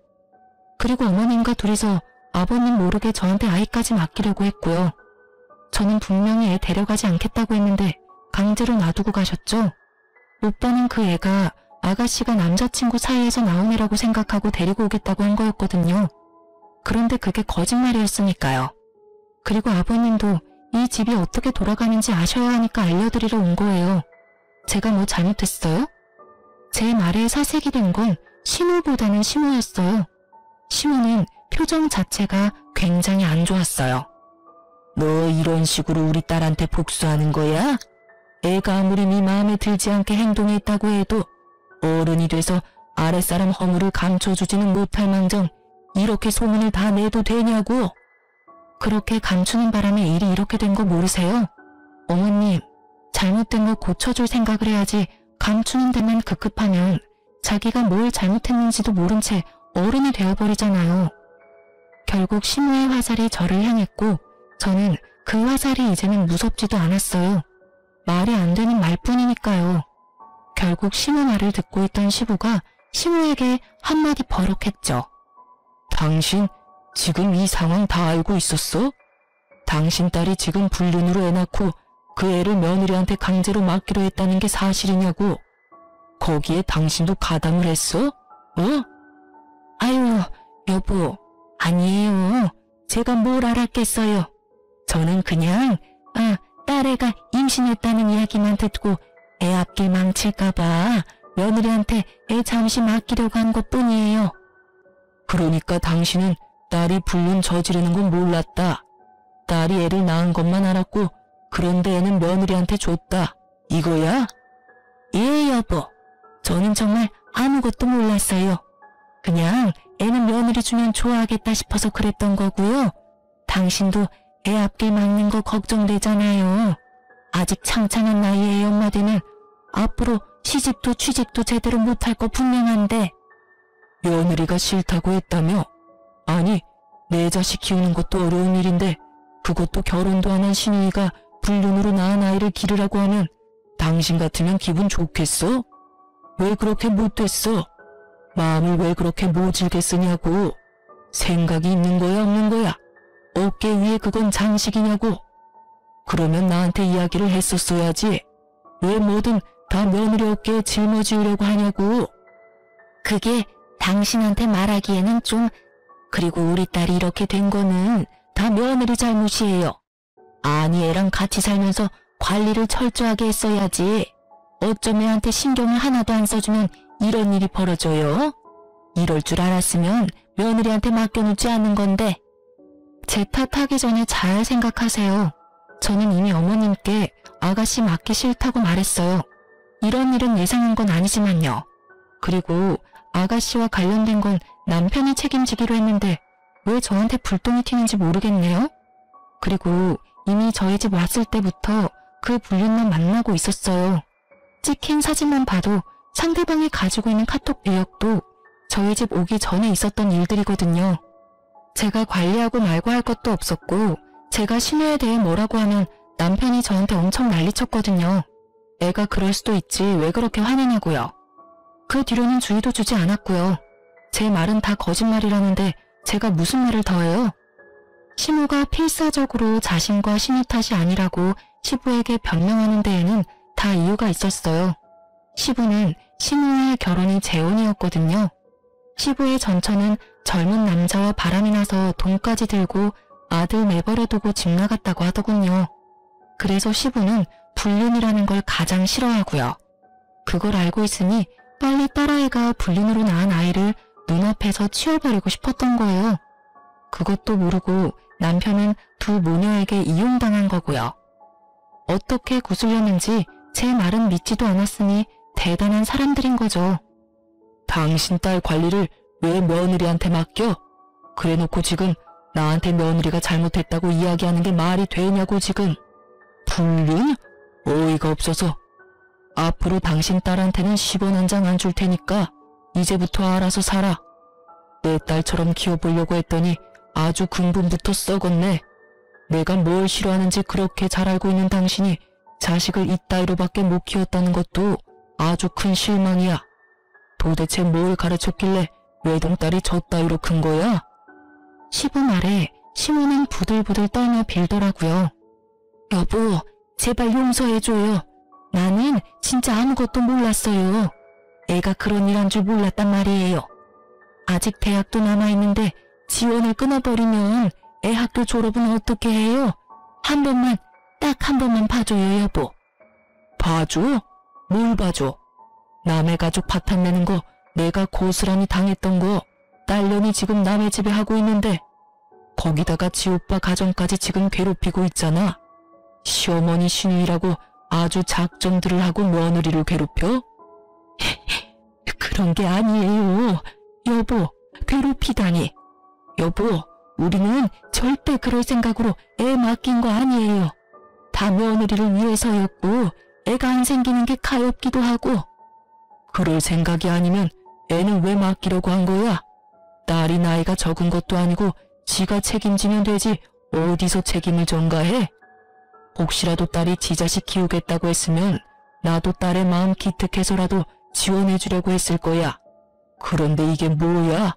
그리고 어머님과 둘이서 아버님 모르게 저한테 아이까지 맡기려고 했고요. 저는 분명히 애 데려가지 않겠다고 했는데 강제로 놔두고 가셨죠. 오빠는 그 애가 아가씨가 남자친구 사이에서 나온 애라고 생각하고 데리고 오겠다고 한 거였거든요. 그런데 그게 거짓말이었으니까요. 그리고 아버님도 이 집이 어떻게 돌아가는지 아셔야 하니까 알려드리러 온 거예요. 제가 뭐 잘못했어요? 제 말에 사색이 된 건 신우보다는 시모였어요. 시모는 표정 자체가 굉장히 안 좋았어요. 너 이런 식으로 우리 딸한테 복수하는 거야? 애가 아무리 네 마음에 들지 않게 행동했다고 해도 어른이 돼서 아랫사람 허물을 감춰주지는 못할 망정 이렇게 소문을 다 내도 되냐고? 그렇게 감추는 바람에 일이 이렇게 된 거 모르세요? 어머님, 잘못된 거 고쳐줄 생각을 해야지 감추는 데만 급급하면 자기가 뭘 잘못했는지도 모른 채 어른이 되어버리잖아요. 결국 시모의 화살이 저를 향했고 저는 그 화살이 이제는 무섭지도 않았어요. 말이 안 되는 말뿐이니까요. 결국 시모 말을 듣고 있던 시부가 시모에게 한마디 버럭했죠. 당신 지금 이 상황 다 알고 있었어? 당신 딸이 지금 불륜으로 애 낳고 그 애를 며느리한테 강제로 맡기로 했다는 게 사실이냐고. 거기에 당신도 가담을 했어? 아유, 여보, 아니에요. 제가 뭘 알았겠어요. 저는 그냥, 딸, 딸애가 임신했다는 이야기만 듣고 애 앞길 망칠까봐 며느리한테 애 잠시 맡기려고 한 것뿐이에요. 그러니까 당신은 딸이 불륜 저지르는 건 몰랐다. 딸이 애를 낳은 것만 알았고 그런데 애는 며느리한테 줬다. 이거야? 예, 여보. 저는 정말 아무것도 몰랐어요. 그냥 애는 며느리 주면 좋아하겠다 싶어서 그랬던 거고요. 당신도 애 앞길 막는 거 걱정되잖아요. 아직 창창한 나이에 애 엄마 되면 앞으로 시집도 취직도 제대로 못할 거 분명한데. 며느리가 싫다고 했다며? 아니, 내 자식 키우는 것도 어려운 일인데 그것도 결혼도 안 한 신우이가 불륜으로 낳은 아이를 기르라고 하면 당신 같으면 기분 좋겠어? 왜 그렇게 못됐어? 마음을 왜 그렇게 모질게 쓰냐고. 생각이 있는 거야 없는 거야? 어깨 위에 그건 장식이냐고. 그러면 나한테 이야기를 했었어야지. 왜 뭐든 다 며느리 어깨에 짊어지우려고 하냐고. 그게 당신한테 말하기에는 좀... 그리고 우리 딸이 이렇게 된 거는 다 며느리 잘못이에요. 아니 애랑 같이 살면서 관리를 철저하게 했어야지. 어쩜 애한테 신경을 하나도 안 써주면 이런 일이 벌어져요? 이럴 줄 알았으면 며느리한테 맡겨놓지 않는 건데. 제 탓하기 전에 잘 생각하세요. 저는 이미 어머님께 아가씨 맡기 싫다고 말했어요. 이런 일은 예상한 건 아니지만요. 그리고 아가씨와 관련된 건 남편이 책임지기로 했는데 왜 저한테 불똥이 튀는지 모르겠네요. 그리고 이미 저희 집 왔을 때부터 그 불륜만 만나고 있었어요. 찍힌 사진만 봐도 상대방이 가지고 있는 카톡 내역도 저희 집 오기 전에 있었던 일들이거든요. 제가 관리하고 말고 할 것도 없었고 제가 신우에 대해 뭐라고 하면 남편이 저한테 엄청 난리쳤거든요. 애가 그럴 수도 있지 왜 그렇게 화내냐고요. 그 뒤로는 주의도 주지 않았고요. 제 말은 다 거짓말이라는데 제가 무슨 말을 더해요? 신우가 필사적으로 자신과 신우 탓이 아니라고 시부에게 변명하는 데에는 다 이유가 있었어요. 시부는 신우와의 결혼이 재혼이었거든요. 시부의 전처는 젊은 남자와 바람이 나서 돈까지 들고 아들 내버려 두고 집 나갔다고 하더군요. 그래서 시부는 불륜이라는 걸 가장 싫어하고요. 그걸 알고 있으니 빨리 딸아이가 불륜으로 낳은 아이를 눈앞에서 치워버리고 싶었던 거예요. 그것도 모르고 남편은 두 모녀에게 이용당한 거고요. 어떻게 구슬렸는지 제 말은 믿지도 않았으니 대단한 사람들인 거죠. 당신 딸 관리를 왜 며느리한테 맡겨? 그래놓고 지금 나한테 며느리가 잘못했다고 이야기하는 게 말이 되냐고 지금. 불륜? 어이가 없어서. 앞으로 당신 딸한테는 10원 한 장 안 줄 테니까 이제부터 알아서 살아. 내 딸처럼 키워보려고 했더니 아주 근본부터 썩었네. 내가 뭘 싫어하는지 그렇게 잘 알고 있는 당신이 자식을 이따위로밖에 못 키웠다는 것도 아주 큰 실망이야. 도대체 뭘 가르쳤길래 외동딸이 저 따위로 큰 거야? 시부 말에 시모는 부들부들 떨며 빌더라고요. 여보, 제발 용서해줘요. 나는 진짜 아무것도 몰랐어요. 애가 그런 일 한 줄 몰랐단 말이에요. 아직 대학도 남아있는데 지원을 끊어버리면 애 학교 졸업은 어떻게 해요? 한 번만, 딱 한 번만 봐줘요, 여보. 봐줘? 뭘 봐줘? 남의 가족 파탄 내는 거 내가 고스란히 당했던 거 딸년이 지금 남의 집에 하고 있는데 거기다가 지 오빠 가정까지 지금 괴롭히고 있잖아. 시어머니 신우이라고 아주 작정들을 하고 며느리를 괴롭혀? 그런 게 아니에요. 여보, 괴롭히다니. 여보, 우리는 절대 그럴 생각으로 애 맡긴 거 아니에요. 다 며느리를 위해서였고 애가 안 생기는 게 가엾기도 하고. 그럴 생각이 아니면 애는 왜 맡기려고 한 거야? 딸이 나이가 적은 것도 아니고 지가 책임지면 되지 어디서 책임을 전가해? 혹시라도 딸이 지 자식 키우겠다고 했으면 나도 딸의 마음 기특해서라도 지원해주려고 했을 거야. 그런데 이게 뭐야?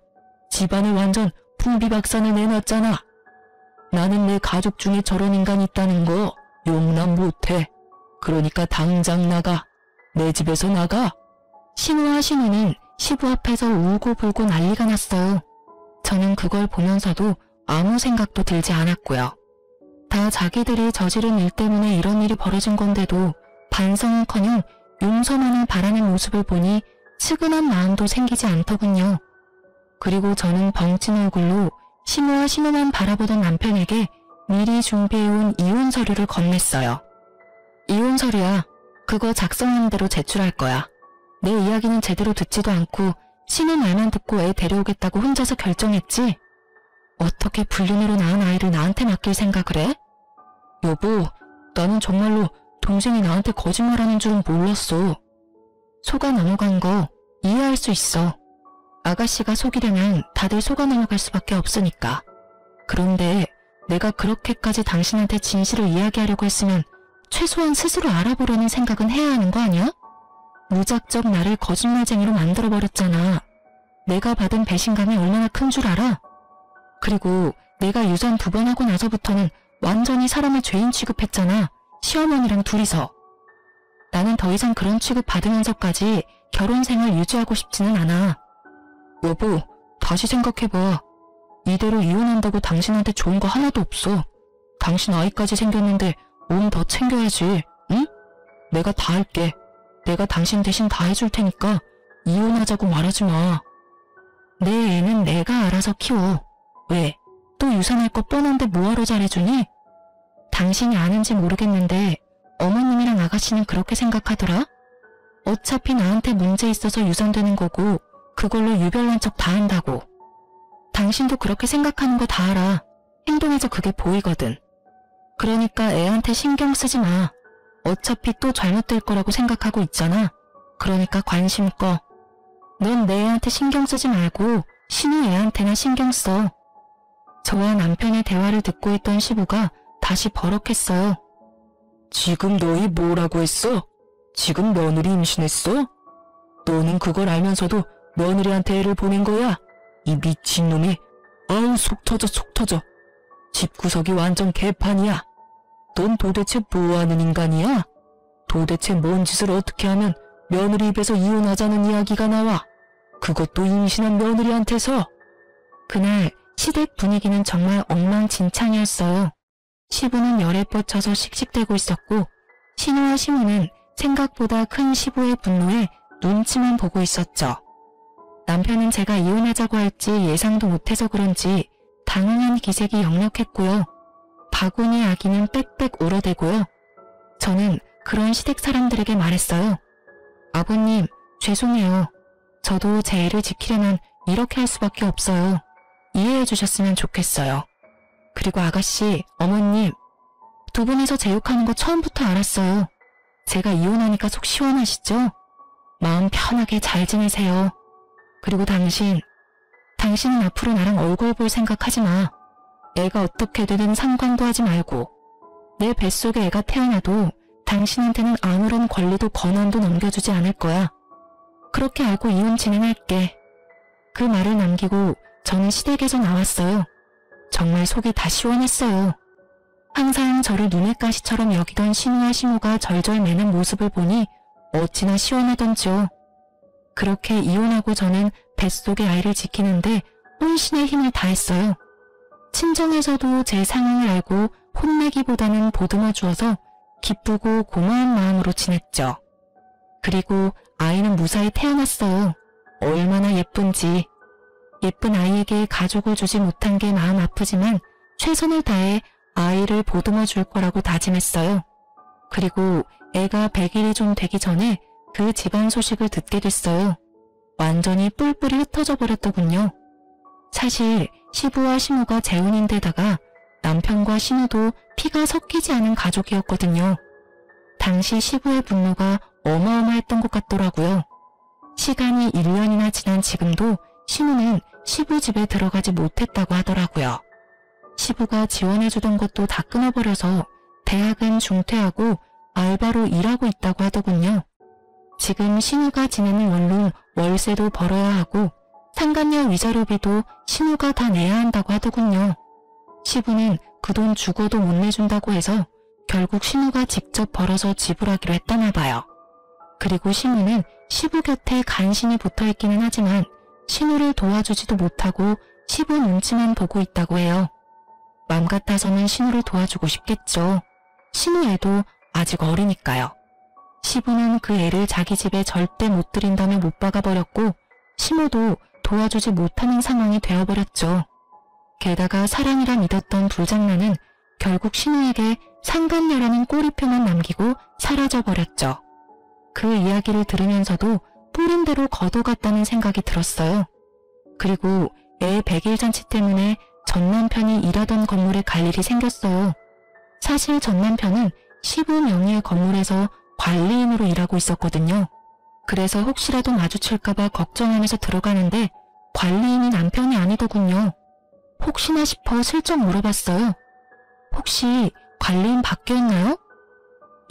집안을 완전 풍비박산을 내놨잖아. 나는 내 가족 중에 저런 인간이 있다는 거 용납 못해. 그러니까 당장 나가. 내 집에서 나가. 신우와 신우는 시부 앞에서 울고불고 난리가 났어요. 저는 그걸 보면서도 아무 생각도 들지 않았고요. 다 자기들이 저지른 일 때문에 이런 일이 벌어진 건데도 반성은커녕 용서만을 바라는 모습을 보니 측은한 마음도 생기지 않더군요. 그리고 저는 벙찐 얼굴로 시모와 신우만 바라보던 남편에게 미리 준비해온 이혼 서류를 건넸어요. 이혼 서류야. 그거 작성한 대로 제출할 거야. 내 이야기는 제대로 듣지도 않고 신우 말만 듣고 애 데려오겠다고 혼자서 결정했지? 어떻게 불륜으로 낳은 아이를 나한테 맡길 생각을 해? 여보, 나는 정말로 동생이 나한테 거짓말하는 줄은 몰랐어. 속아 넘어간 거 이해할 수 있어. 아가씨가 속이려면 다들 속아 넘어갈 수밖에 없으니까. 그런데 내가 그렇게까지 당신한테 진실을 이야기하려고 했으면 최소한 스스로 알아보려는 생각은 해야 하는 거 아니야? 무작정 나를 거짓말쟁이로 만들어버렸잖아. 내가 받은 배신감이 얼마나 큰 줄 알아? 그리고 내가 유산 2번 하고 나서부터는 완전히 사람을 죄인 취급했잖아. 시어머니랑 둘이서. 나는 더 이상 그런 취급 받으면서까지 결혼 생활 유지하고 싶지는 않아. 여보, 다시 생각해봐. 이대로 이혼한다고 당신한테 좋은 거 하나도 없어. 당신 아이까지 생겼는데 몸 더 챙겨야지, 응? 내가 다 할게. 내가 당신 대신 다 해줄 테니까 이혼하자고 말하지 마. 내 애는 내가 알아서 키워. 왜? 또 유산할 거 뻔한데 뭐하러 잘해주니? 당신이 아는지 모르겠는데 어머님이랑 아가씨는 그렇게 생각하더라? 어차피 나한테 문제 있어서 유산되는 거고 그걸로 유별난 척 다 한다고. 당신도 그렇게 생각하는 거 다 알아. 행동에서 그게 보이거든. 그러니까 애한테 신경 쓰지 마. 어차피 또 잘못될 거라고 생각하고 있잖아. 그러니까 관심 꺼. 넌 내 애한테 신경 쓰지 말고 신우 애한테나 신경 써. 저와 남편의 대화를 듣고 있던 시부가 다시 버럭했어요. 지금 너희 뭐라고 했어? 지금 며느리 임신했어? 너는 그걸 알면서도 며느리한테 애를 보낸 거야? 이 미친놈이. 아우 속 터져 속 터져. 집구석이 완전 개판이야. 넌 도대체 뭐하는 인간이야? 도대체 뭔 짓을 어떻게 하면 며느리 입에서 이혼하자는 이야기가 나와? 그것도 임신한 며느리한테서. 그날 시댁 분위기는 정말 엉망진창이었어요. 시부는 열에 뻗쳐서 씩씩대고 있었고 신우와 시모는 생각보다 큰 시부의 분노에 눈치만 보고 있었죠. 남편은 제가 이혼하자고 할지 예상도 못해서 그런지 당황한 기색이 역력했고요. 바구니 아기는 빽빽 울어대고요. 저는 그런 시댁 사람들에게 말했어요. 아버님, 죄송해요. 저도 제 애를 지키려면 이렇게 할 수밖에 없어요. 이해해 주셨으면 좋겠어요. 그리고 아가씨, 어머님, 두 분이서 제 욕하는 거 처음부터 알았어요. 제가 이혼하니까 속 시원하시죠? 마음 편하게 잘 지내세요. 그리고 당신은 앞으로 나랑 얼굴 볼 생각하지 마. 애가 어떻게 되든 상관도 하지 말고. 내 뱃속에 애가 태어나도 당신한테는 아무런 권리도 권한도 넘겨주지 않을 거야. 그렇게 알고 이혼 진행할게. 그 말을 남기고 저는 시댁에서 나왔어요. 정말 속이 다 시원했어요. 항상 저를 눈의 가시처럼 여기던 신우와 시모가 절절 매는 모습을 보니 어찌나 시원하던지요. 그렇게 이혼하고 저는 뱃속의 아이를 지키는데 혼신의 힘을 다했어요. 친정에서도 제 상황을 알고 혼내기보다는 보듬어 주어서 기쁘고 고마운 마음으로 지냈죠. 그리고 아이는 무사히 태어났어요. 얼마나 예쁜지. 예쁜 아이에게 가족을 주지 못한 게 마음 아프지만 최선을 다해 아이를 보듬어 줄 거라고 다짐했어요. 그리고 애가 100일이 좀 되기 전에 그 집안 소식을 듣게 됐어요. 완전히 뿔뿔이 흩어져 버렸더군요. 사실 시부와 시모가 재혼인데다가 남편과 신우도 피가 섞이지 않은 가족이었거든요. 당시 시부의 분노가 어마어마했던 것 같더라고요. 시간이 1년이나 지난 지금도 신우는 시부 집에 들어가지 못했다고 하더라고요. 시부가 지원해주던 것도 다 끊어버려서 대학은 중퇴하고 알바로 일하고 있다고 하더군요. 지금 신우가 지내는 원룸 월세도 벌어야 하고 상간녀 위자료비도 신우가 다 내야 한다고 하더군요. 시부는 그 돈 죽어도 못 내준다고 해서 결국 신우가 직접 벌어서 지불하기로 했다나 봐요. 그리고 신우는 시부 곁에 간신히 붙어있기는 하지만 신우를 도와주지도 못하고 시부 눈치만 보고 있다고 해요. 맘 같아서는 신우를 도와주고 싶겠죠. 신우 애도 아직 어리니까요. 시부는 그 애를 자기 집에 절대 못 들인다며 못 박아버렸고 시모도 도와주지 못하는 상황이 되어버렸죠. 게다가 사랑이라 믿었던 불장난은 결국 신우에게 상간녀라는 꼬리표만 남기고 사라져버렸죠. 그 이야기를 들으면서도 뿌린 대로 거둬갔다는 생각이 들었어요. 그리고 애 100일 잔치 때문에 전 남편이 일하던 건물에 갈 일이 생겼어요. 사실 전 남편은 시부 명의의 건물에서 관리인으로 일하고 있었거든요. 그래서 혹시라도 마주칠까봐 걱정하면서 들어가는데 관리인이 남편이 아니더군요. 혹시나 싶어 슬쩍 물어봤어요. 혹시 관리인 바뀌었나요?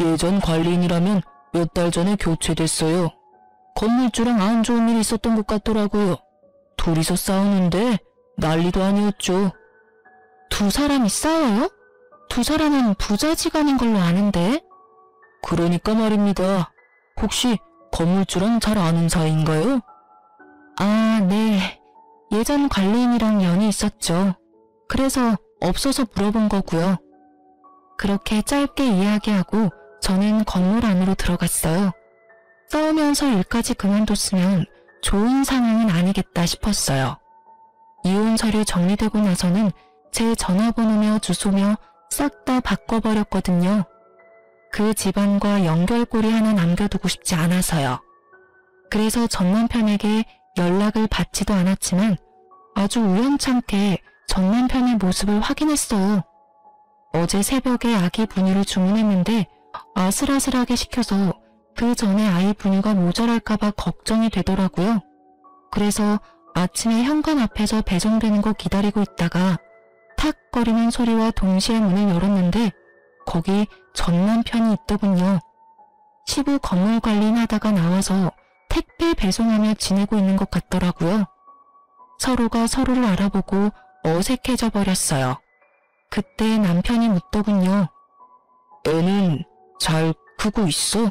예전 관리인이라면 몇 달 전에 교체됐어요. 건물주랑 안 좋은 일이 있었던 것 같더라고요. 둘이서 싸우는데 난리도 아니었죠. 두 사람이 싸워요? 두 사람은 부자지간인 걸로 아는데. 그러니까 말입니다. 혹시 건물주랑 잘 아는 사이인가요? 아, 네. 예전 관리인이랑 연이 있었죠. 그래서 없어서 물어본 거고요. 그렇게 짧게 이야기하고 저는 건물 안으로 들어갔어요. 싸우면서 일까지 그만뒀으면 좋은 상황은 아니겠다 싶었어요. 이혼 서류 정리되고 나서는 제 전화번호며 주소며 싹 다 바꿔버렸거든요. 그 집안과 연결고리 하나 남겨두고 싶지 않아서요. 그래서 전 남편에게 연락을 받지도 않았지만 아주 우연찮게 전 남편의 모습을 확인했어요. 어제 새벽에 아기 분유를 주문했는데 아슬아슬하게 시켜서 그 전에 아이 분유가 모자랄까봐 걱정이 되더라고요. 그래서 아침에 현관 앞에서 배송되는 거 기다리고 있다가 탁거리는 소리와 동시에 문을 열었는데 거기 전 남편이 있더군요. 시부 건물 관리인 하다가 나와서 택배 배송하며 지내고 있는 것 같더라고요. 서로가 서로를 알아보고 어색해져 버렸어요. 그때 남편이 묻더군요. 애는 잘 크고 있어?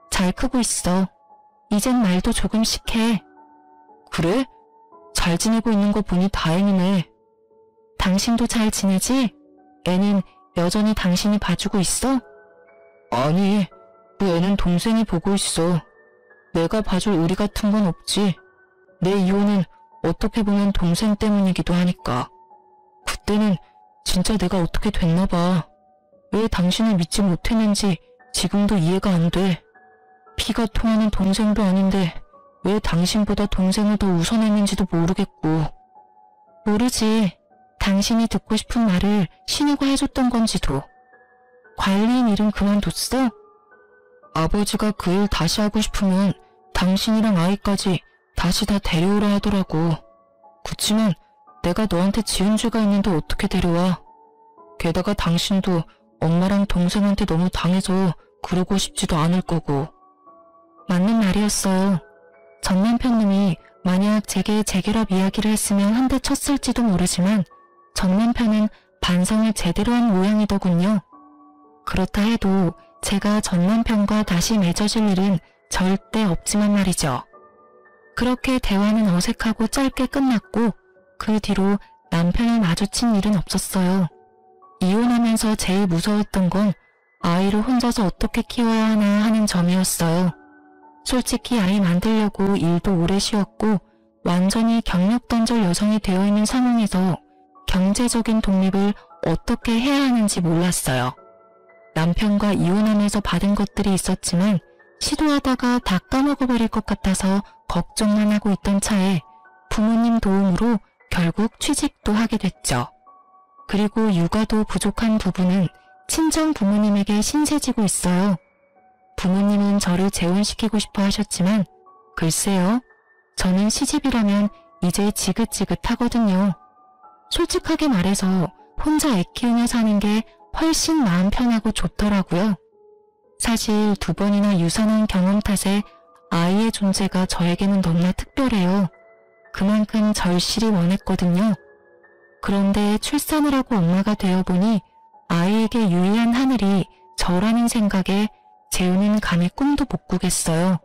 잘 크고 있어. 이젠 말도 조금씩 해. 그래? 잘 지내고 있는 거 보니 다행이네. 당신도 잘 지내지? 애는 여전히 당신이 봐주고 있어? 아니, 그 애는 동생이 보고 있어. 내가 봐줄 의리 같은 건 없지. 내 이혼은 어떻게 보면 동생 때문이기도 하니까. 그때는 진짜 내가 어떻게 됐나 봐. 왜 당신을 믿지 못했는지 지금도 이해가 안 돼. 피가 통하는 동생도 아닌데 왜 당신보다 동생을 더 우선했는지도 모르겠고. 모르지. 당신이 듣고 싶은 말을 신우가 해줬던 건지도. 관리인 일은 그만뒀어? 아버지가 그 일 다시 하고 싶으면 당신이랑 아이까지 다시 다 데려오라 하더라고. 그치만 내가 너한테 지은 죄가 있는데 어떻게 데려와. 게다가 당신도 엄마랑 동생한테 너무 당해서 그러고 싶지도 않을 거고. 맞는 말이었어요. 전 남편님이 만약 제게 재결합 이야기를 했으면 한 대 쳤을지도 모르지만 전 남편은 반성을 제대로 한 모양이더군요. 그렇다 해도 제가 전 남편과 다시 맺어질 일은 절대 없지만 말이죠. 그렇게 대화는 어색하고 짧게 끝났고 그 뒤로 남편을 마주친 일은 없었어요. 이혼하면서 제일 무서웠던 건 아이를 혼자서 어떻게 키워야 하나 하는 점이었어요. 솔직히 아이 만들려고 일도 오래 쉬었고 완전히 경력단절 여성이 되어 있는 상황에서 경제적인 독립을 어떻게 해야 하는지 몰랐어요. 남편과 이혼하면서 받은 것들이 있었지만 시도하다가 다 까먹어버릴 것 같아서 걱정만 하고 있던 차에 부모님 도움으로 결국 취직도 하게 됐죠. 그리고 육아도 부족한 부부는 친정 부모님에게 신세지고 있어요. 부모님은 저를 재혼시키고 싶어 하셨지만 글쎄요. 저는 시집이라면 이제 지긋지긋하거든요. 솔직하게 말해서 혼자 애 키우며 사는 게 훨씬 마음 편하고 좋더라고요. 사실 2번이나 유산한 경험 탓에 아이의 존재가 저에게는 너무나 특별해요. 그만큼 절실히 원했거든요. 그런데 출산을 하고 엄마가 되어보니 아이에게 유리한 하늘이 저라는 생각에 재우는 감히 꿈도 못 꾸겠어요.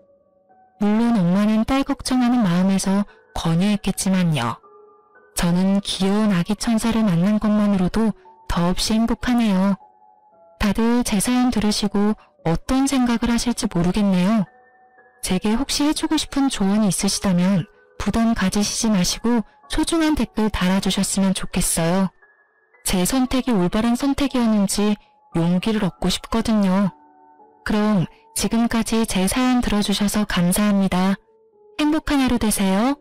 물론 엄마는 딸 걱정하는 마음에서 권유했겠지만요. 저는 귀여운 아기 천사를 만난 것만으로도 더없이 행복하네요. 다들 제 사연 들으시고 어떤 생각을 하실지 모르겠네요. 제게 혹시 해주고 싶은 조언이 있으시다면 부담 가지시지 마시고 소중한 댓글 달아주셨으면 좋겠어요. 제 선택이 올바른 선택이었는지 용기를 얻고 싶거든요. 그럼 지금까지 제 사연 들어주셔서 감사합니다. 행복한 하루 되세요.